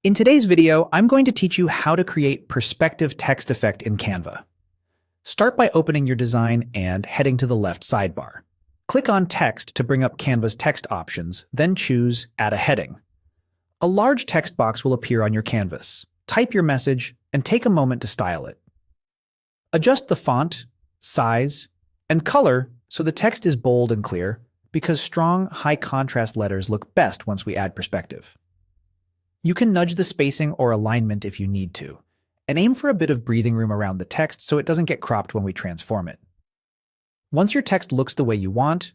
In today's video, I'm going to teach you how to create perspective text effect in Canva. Start by opening your design and heading to the left sidebar. Click on Text to bring up Canva's text options, then choose Add a Heading. A large text box will appear on your canvas. Type your message and take a moment to style it. Adjust the font, size, and color so the text is bold and clear, because strong, high-contrast letters look best once we add perspective. You can nudge the spacing or alignment if you need to, and aim for a bit of breathing room around the text so it doesn't get cropped when we transform it. Once your text looks the way you want,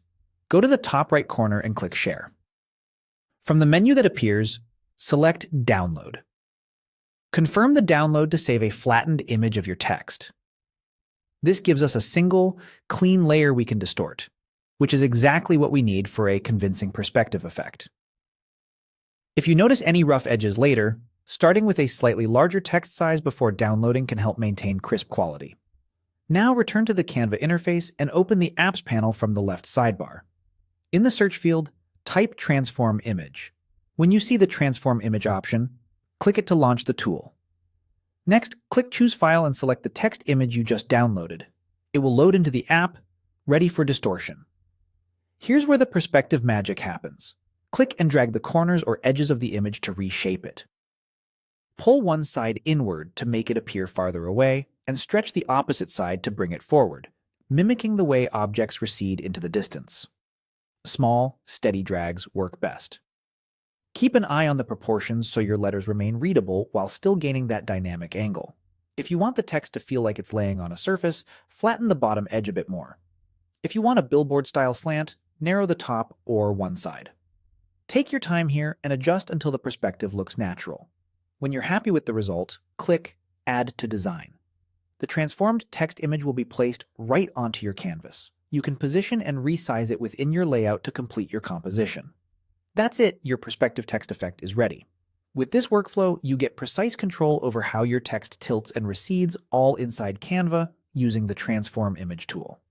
go to the top right corner and click Share. From the menu that appears, select Download. Confirm the download to save a flattened image of your text. This gives us a single, clean layer we can distort, which is exactly what we need for a convincing perspective effect. If you notice any rough edges later, starting with a slightly larger text size before downloading can help maintain crisp quality. Now return to the Canva interface and open the Apps panel from the left sidebar. In the search field, type Transform Image. When you see the Transform Image option, click it to launch the tool. Next, click Choose File and select the text image you just downloaded. It will load into the app, ready for distortion. Here's where the perspective magic happens. Click and drag the corners or edges of the image to reshape it. Pull one side inward to make it appear farther away, and stretch the opposite side to bring it forward, mimicking the way objects recede into the distance. Small, steady drags work best. Keep an eye on the proportions so your letters remain readable while still gaining that dynamic angle. If you want the text to feel like it's laying on a surface, flatten the bottom edge a bit more. If you want a billboard-style slant, narrow the top or one side. Take your time here and adjust until the perspective looks natural. When you're happy with the result, click Add to Design. The transformed text image will be placed right onto your canvas. You can position and resize it within your layout to complete your composition. That's it, your perspective text effect is ready. With this workflow, you get precise control over how your text tilts and recedes all inside Canva using the Transform Image tool.